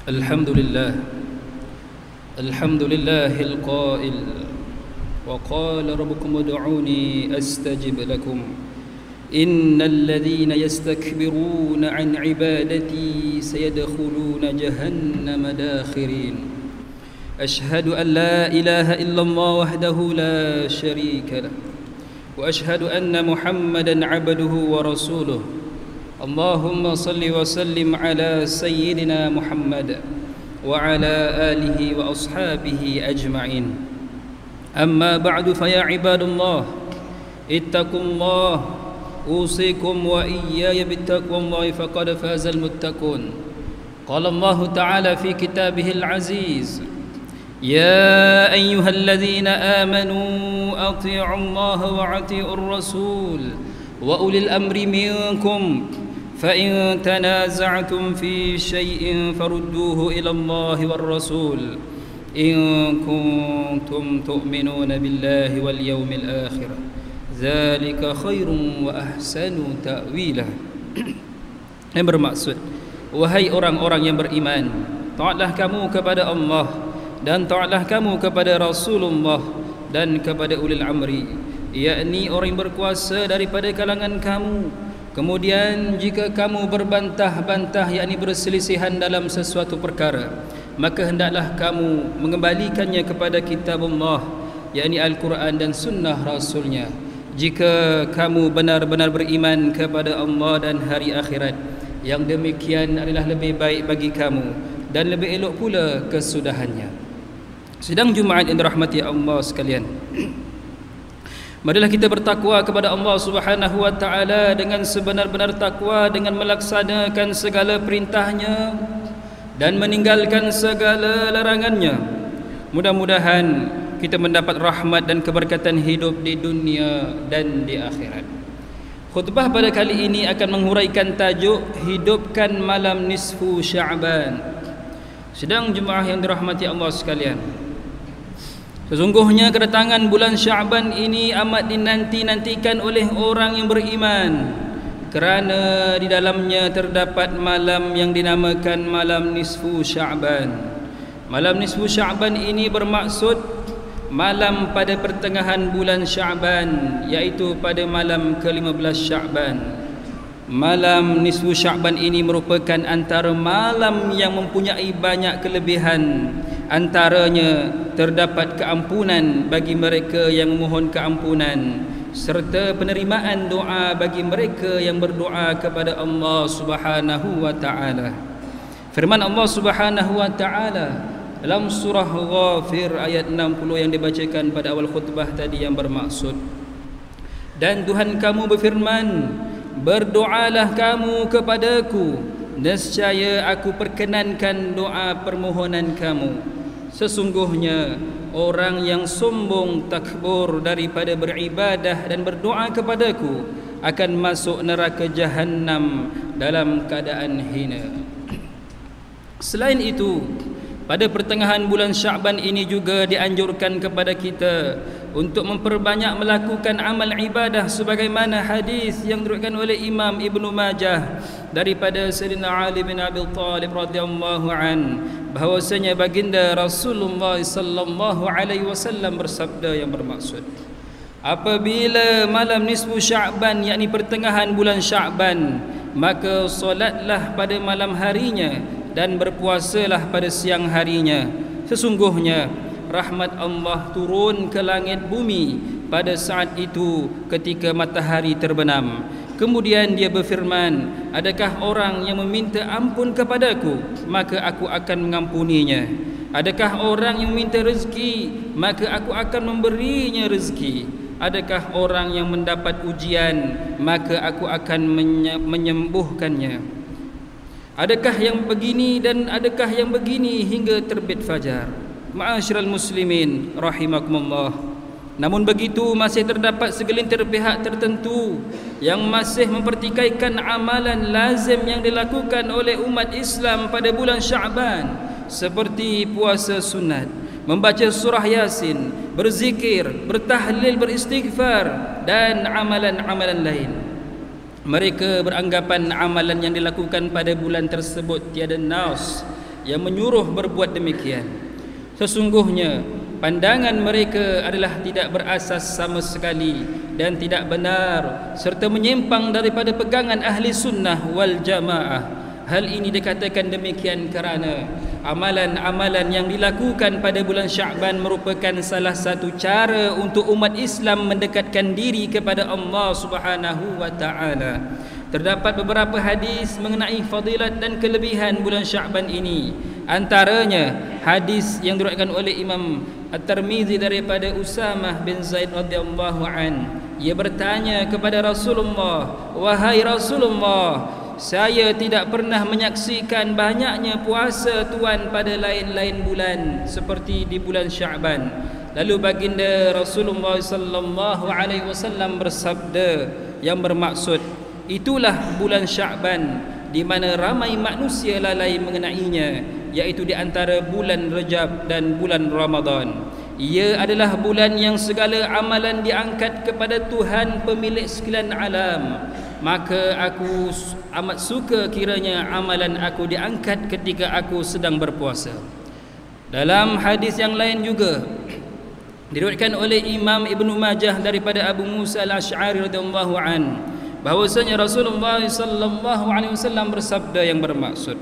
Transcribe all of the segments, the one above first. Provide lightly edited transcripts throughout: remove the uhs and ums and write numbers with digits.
الحمد لله الحمد لله القائل وقال ربكم ادعوني أستجب لكم إن الذين يستكبرون عن عبادتي سيدخلون جهنم داخرين أشهد أن لا إله إلا الله وحده لا شريك له وأشهد أن محمدا عبده ورسوله اللهم صل وسلم على سيدنا محمد وعلى آله وأصحابه أجمعين أما بعد فيا عباد الله اتقوا الله أوصيكم وإياي بتقوى الله فقد فاز المتقون قال الله تعالى في كتابه العزيز يا أيها الذين آمنوا أطيعوا الله وأطيعوا الرسول وأولي الأمر منكم فإن تنازعتم في شيء فردوه إلى الله والرسول إن كنتم تؤمنون بالله واليوم الآخر ذلك خير وأحسن تأويلا. Yang bermaksud, wahai orang-orang yang beriman, taatlah kamu kepada Allah dan taatlah kamu kepada Rasulullah dan kepada ulil amri, yakni orang yang berkuasa daripada kalangan kamu. Kemudian jika kamu berbantah-bantah, yakni berselisihan dalam sesuatu perkara, maka hendaklah kamu mengembalikannya kepada kitab Allah, yakni Al-Quran dan sunnah Rasulnya. Jika kamu benar-benar beriman kepada Allah dan hari akhirat, yang demikian adalah lebih baik bagi kamu dan lebih elok pula kesudahannya. Sidang Jumaat yang dirahmati Allah sekalian, marilah kita bertakwa kepada Allah Subhanahu wa taala dengan sebenar-benar takwa, dengan melaksanakan segala perintahnya dan meninggalkan segala larangannya. Mudah-mudahan kita mendapat rahmat dan keberkatan hidup di dunia dan di akhirat. Khutbah pada kali ini akan menghuraikan tajuk hidupkan malam nisfu Sya'ban. Sidang jemaah yang dirahmati Allah sekalian, sesungguhnya kedatangan bulan Sya'ban ini amat dinanti-nantikan oleh orang yang beriman, kerana di dalamnya terdapat malam yang dinamakan malam nisfu Sya'ban. Malam nisfu Sya'ban ini bermaksud malam pada pertengahan bulan Sya'ban, iaitu pada malam ke-15 Sya'ban. Malam nisfu Sya'ban ini merupakan antara malam yang mempunyai banyak kelebihan. Antaranya terdapat keampunan bagi mereka yang memohon keampunan, serta penerimaan doa bagi mereka yang berdoa kepada Allah Subhanahu wa taala. Firman Allah Subhanahu wa taala dalam surah Ghafir ayat 60 yang dibacakan pada awal khutbah tadi, yang bermaksud, dan Tuhan kamu berfirman, berdoalah kamu kepadaku, nescaya aku perkenankan doa permohonan kamu. Sesungguhnya orang yang sombong takbur daripada beribadah dan berdoa kepadaku akan masuk neraka Jahannam dalam keadaan hina. Selain itu, pada pertengahan bulan Sya'ban ini juga dianjurkan kepada kita untuk memperbanyak melakukan amal ibadah, sebagaimana hadis yang diriwayatkan oleh Imam Ibnu Majah daripada Sayyidina Ali bin Abi Thalib radhiyallahu an, bahwasanya baginda Rasulullah sallallahu alaihi wasallam bersabda yang bermaksud, apabila malam nisfu Sya'ban, yakni pertengahan bulan Sya'ban, maka solatlah pada malam harinya dan berpuasalah pada siang harinya. Sesungguhnya rahmat Allah turun ke langit bumi pada saat itu ketika matahari terbenam. Kemudian dia berfirman, adakah orang yang meminta ampun kepadaku, maka aku akan mengampuninya. Adakah orang yang meminta rezeki, maka aku akan memberinya rezeki. Adakah orang yang mendapat ujian, maka aku akan menyembuhkannya. Adakah yang begini dan adakah yang begini hingga terbit fajar. Ma'asyiral muslimin rahimakumullah. Namun begitu, masih terdapat segelintir pihak tertentu yang masih mempertikaikan amalan lazim yang dilakukan oleh umat Islam pada bulan Sya'ban, seperti puasa sunat, membaca surah Yasin, berzikir, bertahlil, beristighfar dan amalan-amalan lain. Mereka beranggapan amalan yang dilakukan pada bulan tersebut tiada nas, yang menyuruh berbuat demikian. Sesungguhnya pandangan mereka adalah tidak berasas sama sekali dan tidak benar serta menyimpang daripada pegangan ahli sunnah wal jamaah. Hal ini dikatakan demikian kerana amalan-amalan yang dilakukan pada bulan Sya'ban merupakan salah satu cara untuk umat Islam mendekatkan diri kepada Allah Subhanahu wa taala. Terdapat beberapa hadis mengenai fadilat dan kelebihan bulan Sya'ban ini. Antaranya hadis yang diriwayatkan oleh Imam At-Tirmizi daripada Usamah bin Zaid radhiyallahu an. Ia bertanya kepada Rasulullah, "Wahai Rasulullah, saya tidak pernah menyaksikan banyaknya puasa Tuan pada lain-lain bulan seperti di bulan Sya'ban." Lalu baginda Rasulullah sallallahu alaihi wasallam bersabda yang bermaksud, itulah bulan Sya'ban di mana ramai manusia lalai mengenainya, iaitu di antara bulan Rajab dan bulan Ramadan. Ia adalah bulan yang segala amalan diangkat kepada Tuhan pemilik sekalian alam. Maka aku amat suka kiranya amalan aku diangkat ketika aku sedang berpuasa. Dalam hadis yang lain juga diriwayatkan oleh Imam Ibnu Majah daripada Abu Musa Al-Asy'ari radhiyallahu an, bahwasanya Rasulullah sallallahu alaihi wasallam bersabda yang bermaksud,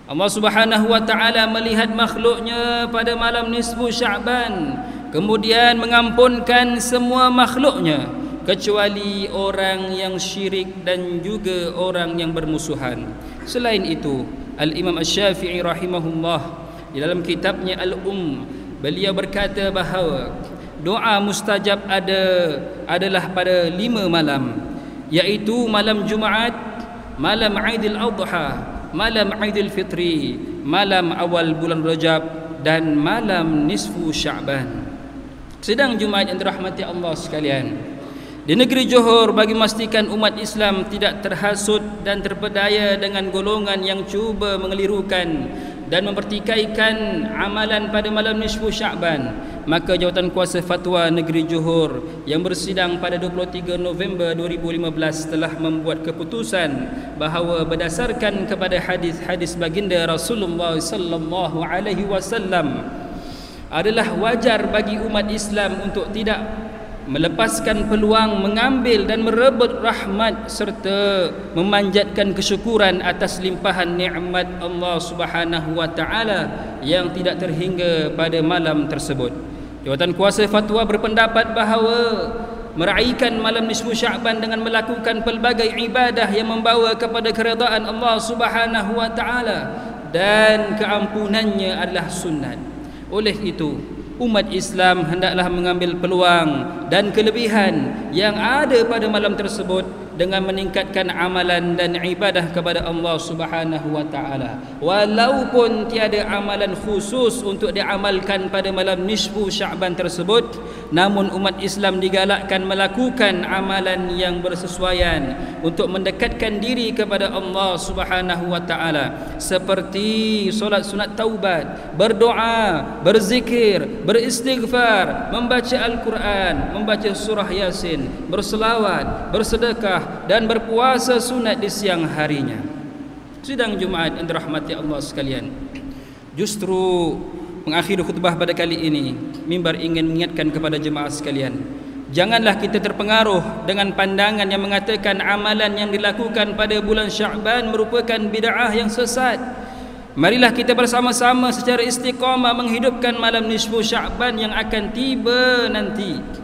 Allah Subhanahu wa taala melihat makhluknya pada malam nisfu Sya'ban, kemudian mengampunkan semua makhluknya kecuali orang yang syirik dan juga orang yang bermusuhan. Selain itu, Al-Imam Asy-Syafi'i rahimahullah di dalam kitabnya Al-Umm, beliau berkata bahawa doa mustajab adalah pada 5 malam, iaitu malam Jumaat, malam Aidil Adha, malam Aidil Fitri, malam awal bulan Rajab dan malam nisfu Sya'ban. Sedang Jumaat yang dirahmati Allah sekalian, di negeri Johor, bagi memastikan umat Islam tidak terhasut dan terpedaya dengan golongan yang cuba mengelirukan dan mempertikaikan amalan pada malam nisfu Sya'ban, maka Jawatan Kuasa Fatwa Negeri Johor yang bersidang pada 23 November 2015 telah membuat keputusan bahawa berdasarkan kepada hadis-hadis baginda Rasulullah sallallahu alaihi wasallam, adalah wajar bagi umat Islam untuk tidak melepaskan peluang mengambil dan merebut rahmat serta memanjatkan kesyukuran atas limpahan nikmat Allah Subhanahu wa taala yang tidak terhingga pada malam tersebut. Jawatan Kuasa Fatwa berpendapat bahawa meraihkan malam nisfu Sya'ban dengan melakukan pelbagai ibadah yang membawa kepada keredaan Allah Subhanahu wa taala dan keampunannya adalah sunat. Oleh itu, umat Islam hendaklah mengambil peluang dan kelebihan yang ada pada malam tersebut dengan meningkatkan amalan dan ibadah kepada Allah Subhanahu wa taala. Walaupun tiada amalan khusus untuk diamalkan pada malam nisfu Sya'ban tersebut, namun umat Islam digalakkan melakukan amalan yang bersesuaian untuk mendekatkan diri kepada Allah Subhanahu wa taala, seperti solat sunat taubat, berdoa, berzikir, beristighfar, membaca Al-Quran, membaca surah Yasin, berselawat, bersedekah dan berpuasa sunat di siang harinya. Sidang Jumaat yang dirahmati Allah sekalian, justru mengakhiri khutbah pada kali ini, mimbar ingin mengingatkan kepada jemaah sekalian, janganlah kita terpengaruh dengan pandangan yang mengatakan amalan yang dilakukan pada bulan Sya'ban merupakan bid'ah yang sesat. Marilah kita bersama-sama secara istiqamah menghidupkan malam nisfu Sya'ban yang akan tiba nanti.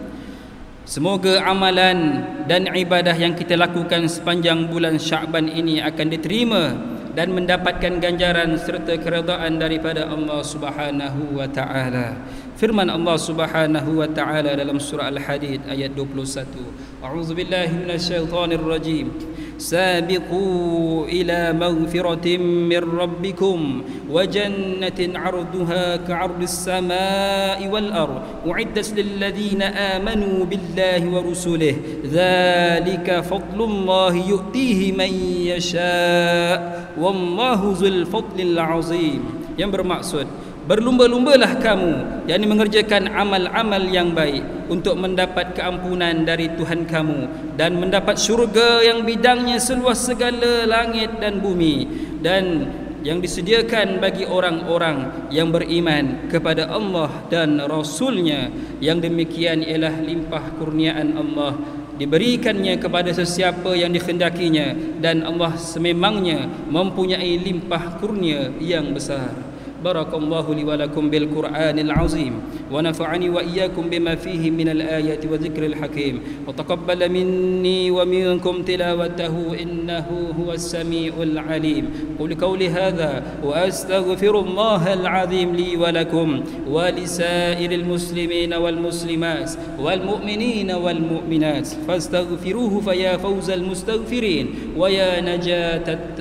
Semoga amalan dan ibadah yang kita lakukan sepanjang bulan Sya'ban ini akan diterima dan mendapatkan ganjaran serta keredaan daripada Allah Subhanahu wa taala. Firman Allah Subhanahu wa taala dalam surah Al-Hadid ayat 21. A'udzubillahi minasyaitonir rajim. Sabiqu ila maghfiratin min rabbikum wa jannatin 'arduha ka'ardis samai wal ard u'iddat lil ladzina amanu billahi wa rusulihi dzalika fadlullahi yu'tihi man yasha' wallahu dzul fadlil 'azim. Yang bermaksud, berlumba-lumbalah kamu, yakni mengerjakan amal-amal yang baik untuk mendapat keampunan dari Tuhan kamu dan mendapat syurga yang bidangnya seluas segala langit dan bumi, dan yang disediakan bagi orang-orang yang beriman kepada Allah dan Rasul-Nya. Yang demikian ialah limpah kurniaan Allah, diberikannya kepada sesiapa yang dikhendakinya, dan Allah sememangnya mempunyai limpah kurnia yang besar. Barakallahu li wa lakum bil Qur'anil azim wa nafa'ani wa iyyakum bima fihi minal ayati wa dzikril hakim wa taqabbala minni wa minkum tilawatahu innahu huwas samiul alim. Qul qawli hadha wa astaghfirullahal azim li wa lakum wa lisairil muslimina wal muslimat wal mu'minina wal mu'minat fastaghfiruhu faya fawzal mustaghfirin wa ya najatat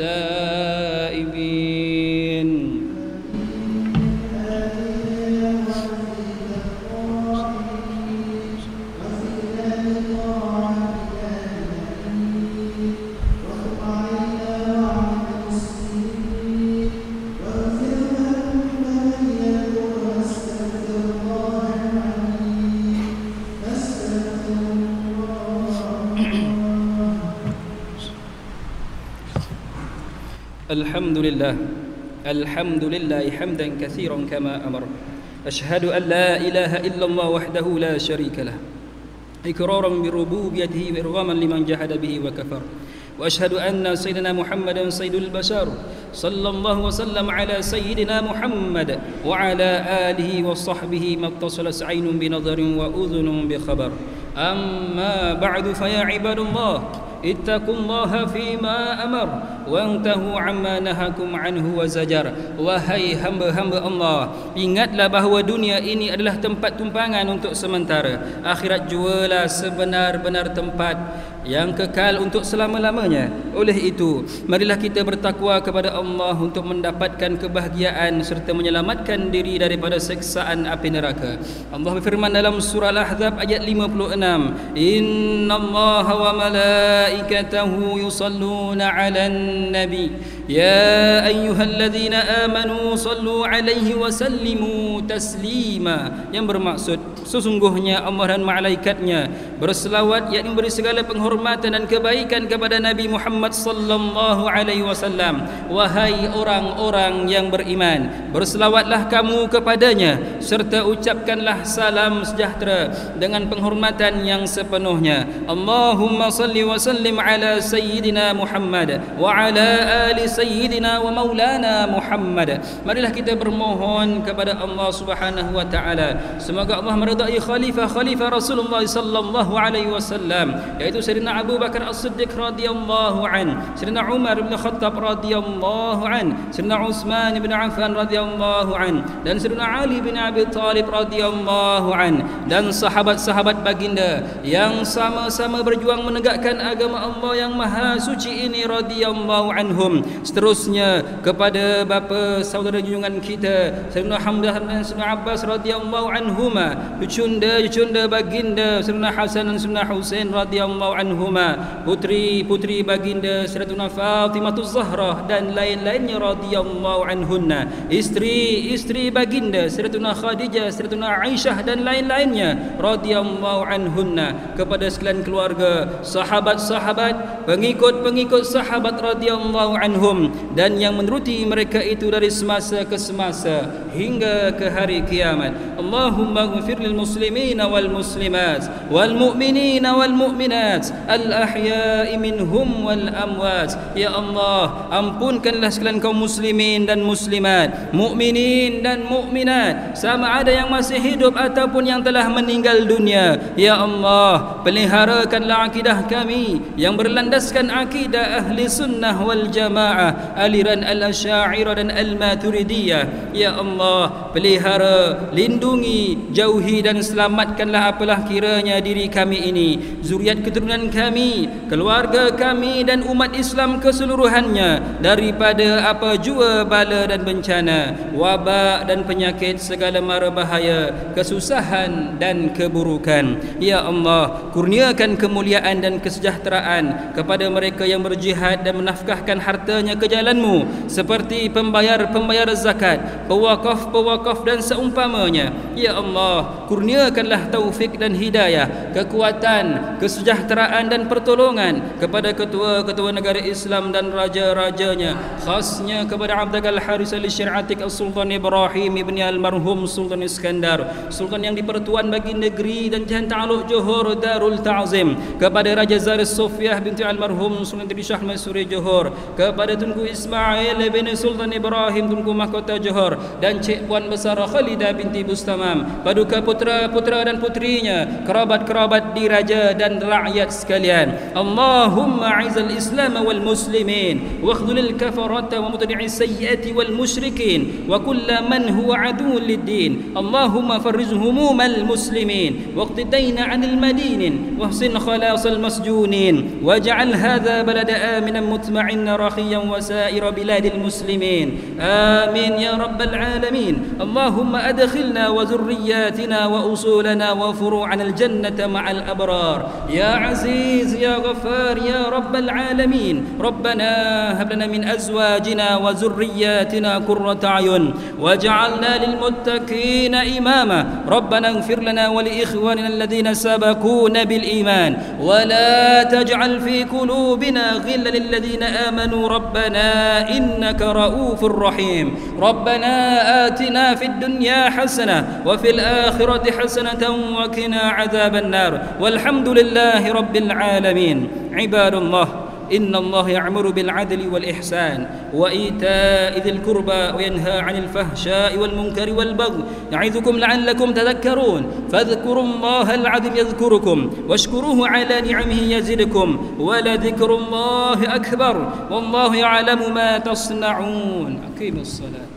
taibin. الحمد لله حمدا كثيرا كما أمر. أشهد أن لا إله إلا الله وحده لا شريك له إقرارا بربوبيته وإرغاما لمن جحد به وكفر. وأشهد أن سيدنا محمدا سيد البشر صلى الله وسلم على سيدنا محمد وعلى آله وصحبه ما اتصلت عين بنظر وأذن بخبر. أما بعد فيا عباد الله اتقوا الله فيما أمر وانتهوا عما نهاكم عنه وزجر. Wahai hamba-hamba Allah, ingatlah bahawa dunia ini adalah tempat tumpangan untuk sementara. Akhirat jualah sebenar-benar tempat yang kekal untuk selama-lamanya. Oleh itu, marilah kita bertakwa kepada Allah untuk mendapatkan kebahagiaan serta menyelamatkan diri daripada siksaan api neraka. Allah berfirman dalam surah Al-Ahzab ayat 56, Innallaha wa malaikatahu yusalluna 'alan nabi ya ayyuhalladzina amanu sallu 'alaihi wa sallimu taslima. Yang bermaksud sesungguhnya Allah dan malaikatnya berselawat, yakni memberi segala penghormatan dan kebaikan kepada Nabi Muhammad sallallahu alaihi wasallam. Wahai orang-orang yang beriman, berselawatlah kamu kepadanya serta ucapkanlah salam sejahtera dengan penghormatan yang sepenuhnya. Allahumma salli wa sallim ala sayyidina Muhammad wa ala ali sayyidina wa maulana Muhammad. Marilah kita bermohon kepada Allah Subhanahu wa taala, semoga Allah meridai khalifah Rasulullah sallallahu alaihi wasallam, yaitu Sayyidina Abu Bakar As-Siddiq radhiyallahu an, Sayyidina Umar bin Khattab radhiyallahu an, Sayyidina Utsman bin Affan radhiyallahu an, dan Sayyidina Ali bin Abi Thalib radhiyallahu an, dan sahabat-sahabat baginda yang sama-sama berjuang menegakkan agama Allah yang maha suci ini radhiyallahu anhum. Seterusnya kepada bapa saudara junjungan kita Sayyidina Hamzah dan Sayyidina Abbas radhiyallahu anhuma, Cunda baginda Sayyidina Hasan dan Sayyidina Husain radhiyallahu anhuma, putri-putri baginda Sayyidatuna Fatimah Zahra dan lain-lainnya radhiyallahu anhunna, istri-istri baginda Sayyidatuna Khadijah, Sayyidatuna Aisyah dan lain-lainnya radhiyallahu anhunna, kepada sekalian keluarga, sahabat-sahabat, pengikut-pengikut sahabat radhiyallahu anhum, dan yang menuruti mereka itu dari semasa ke semasa hingga ke hari kiamat. Allahumma ighfir lil muslimina wal muslimat wal mu'minina wal mu'minat al ahya'i minhum wal amwat. Ya Allah, ampunkanlah sekalian kaum muslimin dan muslimat, mukminin dan mukminat, sama ada yang masih hidup ataupun yang telah meninggal dunia. Ya Allah, peliharakanlah akidah kami yang berlandaskan akidah ahli sunnah wal jamaah, aliran al-asy'ariyah dan al-maturidiyah. Ya Allah, pelihara, lindungi, jauhi dan selamatkanlah apalah kiranya diri kami ini, zuriat keturunan kami, keluarga kami dan umat Islam keseluruhannya daripada apa jua bala dan bencana, wabak dan penyakit, segala mara bahaya, kesusahan dan keburukan. Ya Allah, kurniakan kemuliaan dan kesejahteraan kepada mereka yang berjihad dan menafkahkan hartanya hanya ke jalan-Mu, seperti pembayar-pembayar zakat, pewakaf-pewakaf dan seumpamanya. Ya Allah, kurniakanlah taufik dan hidayah, kekuatan, kesejahteraan dan pertolongan kepada ketua-ketua negara Islam dan raja-rajanya, khasnya kepada Abdul Haris al-Syir'atik Sultan Ibrahim ibn al-marhum Sultan Iskandar, Sultan yang dipertuan bagi negeri dan Jahan Ta'aluk Johor Darul Ta'zim, kepada Raja Zaris Sofiah binti al-marhum Sultan Tri Shah Mansuri Johor, kepada Tunku Ismail bin Sultan Ibrahim Tunku Mahkota Johor, dan Cik Puan Besar Khalidah binti Bustamam, paduka putra-putra dan putrinya, kerabat-kerabat diraja dan rakyat sekalian. Allahumma a'izal Islam wal muslimin wa khudhul kafarata wa mutadi'is sayyiati wal musyrikin wa kull man huwa aduwwun lid-din. Allahumma farrij humumal muslimin waqtidayna 'anil madinin wahsin khalasal masjunin waj'al hadha balada aminan mutma'inna rakhiyan wa sa'ir biladil muslimin. Amin ya rabbal alamin. Allahumma adkhilna wa dhurriyyatina wa usulana wa furu'ana al-jannata ma'al abrar. Ya aziz ya ghaffar ya rabbal alamin. Rabbana hab lana min azwajina wa dhurriyyatina qurrata a'yun waj'alna lil muttaqina imama. Rabbana ighfir lana wa li ikhwanina alladhina sabaquna bil iman wa la taj'al fi qulubina ghillan lil ladzina amanu rabbana innaka raufur rahim. Rabbana atina fid dunya hasanah wa fil akhirati hasanatan wa qina adzaban nar. Walhamdulillahi rabbil alamin. Ibadallah, إن الله يأمر بالعدل والإحسان وإيتاء ذي القربى وينهى عن الفحشاء والمنكر والبغي يعظكم لعلكم تذكرون فاذكروا الله العظيم يذكركم واشكروه على نعمه يزدكم ولذكر الله أكبر والله يعلم ما تصنعون. أقيموا الصلاة.